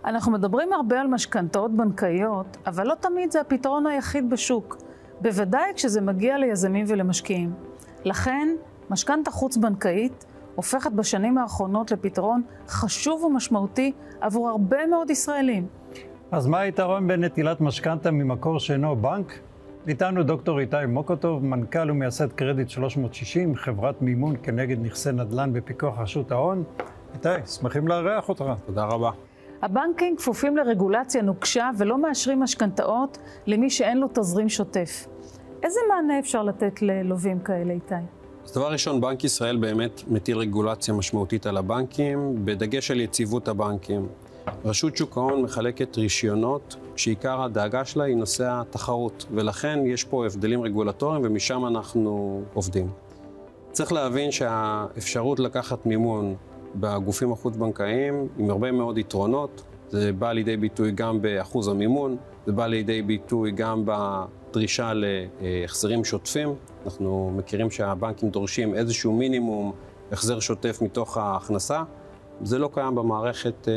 אנחנו מדברים הרבה על משכנתאות בנקאיות, אבל לא תמיד זה הפתרון היחיד בשוק. בוודאי כשזה מגיע ליזמים ולמשקיעים. לכן, משכנתא חוץ-בנקאית הופכת בשנים האחרונות לפתרון חשוב ומשמעותי עבור הרבה מאוד ישראלים. אז מה היתרון בנטילת משכנתא ממקור שאינו בנק? איתנו דוקטור איתי מוקוטוב, מנכ"ל ומייסד קרדיט 360, חברת מימון כנגד נכסי נדל"ן בפיקוח רשות ההון. איתי, שמחים לארח אותך. תודה רבה. הבנקים כפופים לרגולציה נוקשה ולא מאשרים משכנתאות למי שאין לו תזרים שוטף. איזה מענה אפשר לתת ללווים כאלה, איתי? אז דבר ראשון, בנק ישראל באמת מטיל רגולציה משמעותית על הבנקים, בדגש על יציבות הבנקים. רשות שוק ההון מחלקת רישיונות, שעיקר הדאגה שלה היא נושא התחרות, ולכן יש פה הבדלים רגולטוריים ומשם אנחנו עובדים. צריך להבין שהאפשרות לקחת מימון בגופים החוץ-בנקאיים עם הרבה מאוד יתרונות, זה בא לידי ביטוי גם באחוז המימון, זה בא לידי ביטוי גם בדרישה להחזרים שוטפים. אנחנו מכירים שהבנקים דורשים איזשהו מינימום החזר שוטף מתוך ההכנסה. זה לא קיים במערכת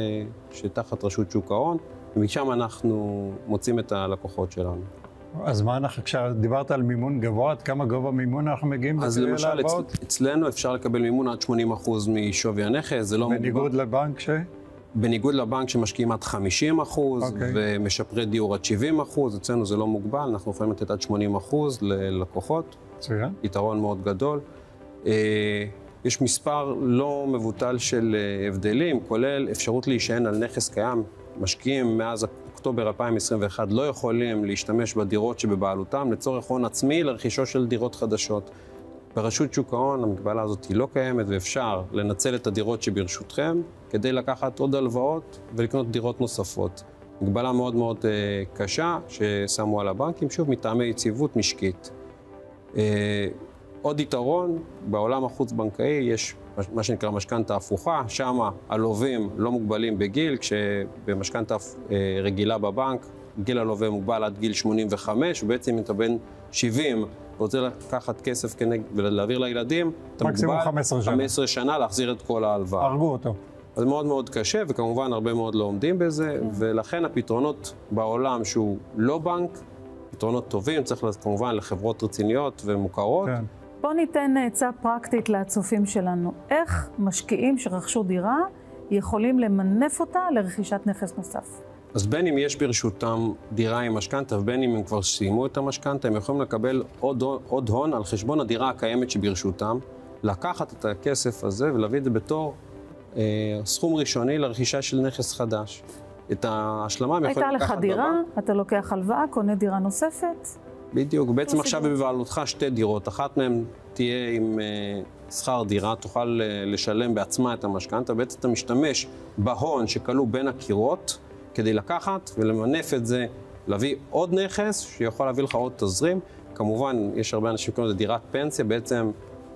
שתחת רשות שוק ההון, ומשם אנחנו מוצאים את הלקוחות שלנו. אז מה אנחנו, כשדיברת על מימון גבוה, עד כמה גובה מימון אנחנו מגיעים? אז למשל, אצלנו אפשר לקבל מימון עד 80% משווי הנכס, זה לא מוגבל. בניגוד לבנק בניגוד לבנק שמשקיעים עד 50% ומשפרי דיור עד 70%, אצלנו זה לא מוגבל, אנחנו יכולים לתת עד 80% ללקוחות. מצוין. יתרון מאוד גדול. יש מספר לא מבוטל של הבדלים, כולל אפשרות להישען על נכס קיים. משקיעים מאז אוקטובר 2021 לא יכולים להשתמש בדירות שבבעלותם לצורך הון עצמי לרכישו של דירות חדשות. ברשות שוק ההון המגבלה הזאת היא לא קיימת ואפשר לנצל את הדירות שברשותכם כדי לקחת עוד הלוואות ולקנות דירות נוספות. מגבלה מאוד מאוד קשה ששמו על הבנקים, שוב מטעמי יציבות משקית. עוד יתרון, בעולם החוץ-בנקאי יש מה שנקרא משכנתא הפוכה, שם הלווים לא מוגבלים בגיל, כשבמשכנתא רגילה בבנק, גיל הלווה מוגבל עד גיל 85, ובעצם אתה בן 70 ורוצה לקחת כסף ולהעביר לילדים, אתה מקסימום מוגבל 15 שנה להחזיר את כל ההלוואה. הרגו אותו. אז מאוד מאוד קשה, וכמובן הרבה מאוד לא עומדים בזה, ולכן הפתרונות בעולם שהוא לא בנק, פתרונות טובים, צריך כמובן לחברות רציניות ומוכרות. כן. בוא ניתן עצה פרקטית לצופים שלנו. איך משקיעים שרכשו דירה יכולים למנף אותה לרכישת נכס נוסף? אז בין אם יש ברשותם דירה עם משכנתא, ובין אם הם כבר סיימו את המשכנתא, הם יכולים לקבל עוד הון על חשבון הדירה הקיימת שברשותם, לקחת את הכסף הזה ולהביא את זה בתור סכום ראשוני לרכישה של נכס חדש. את ההשלמה הם יכולים לקחת הייתה לך דירה, אתה לוקח הלוואה, קונה דירה נוספת. בדיוק, בעצם עכשיו בבעלותך שתי דירות, אחת מהן תהיה עם שכר דירה, תוכל לשלם בעצמה את המשכנתא, בעצם אתה משתמש בהון שכלוא בין הקירות, כדי לקחת ולמנף את זה, להביא עוד נכס שיכול להביא לך עוד תזרים. כמובן, יש הרבה אנשים שקוראים לזה דירת פנסיה, בעצם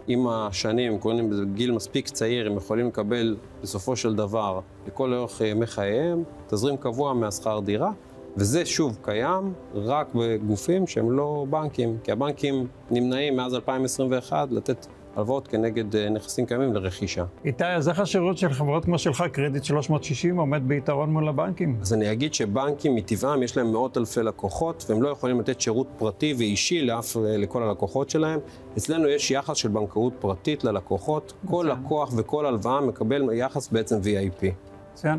עם השנים, קוראים לזה בגיל מספיק צעיר, הם יכולים לקבל בסופו של דבר, לכל אורך ימי חייהם, תזרים קבוע מהשכר דירה, וזה שוב קיים רק בגופים שהם לא בנקים, כי הבנקים נמנעים מאז 2021 לתת הלוואות כנגד נכסים קיימים לרכישה. איתי, אז איך השירות של חברות כמו שלך, קרדיט 360, עומד ביתרון מול הבנקים? אז אני אגיד שבנקים מטבעם יש להם מאות אלפי לקוחות, והם לא יכולים לתת שירות פרטי ואישי לכל הלקוחות שלהם. אצלנו יש יחס של בנקאות פרטית ללקוחות, כל לקוח וכל הלוואה מקבל יחס בעצם VIP. מצוין.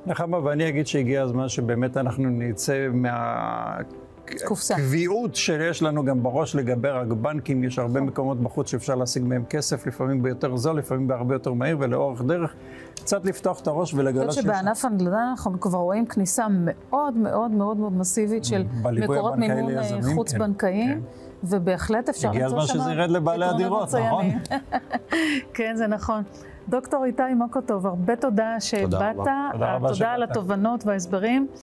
נחמה, ואני אגיד שהגיע הזמן שבאמת אנחנו נצא קביעות שיש לנו גם בראש לגבי הבנקים. יש הרבה מקומות בחוץ שאפשר להשיג מהם כסף, לפעמים ביותר זול, לפעמים בהרבה יותר מהיר ולאורך דרך. קצת לפתוח את הראש ולגלות שבענף הנדל"ן אנחנו כבר רואים כניסה מאוד מאוד מאוד מאוד מסיבית של מקורות מימון חוץ-בנקאיים, ובהחלט אפשר הגיע הזמן שזה ירד לבעלי הדירות, נכון? כן, זה נכון. דוקטור איתי מוקוטוב, הרבה תודה שבאת, תודה על התובנות וההסברים.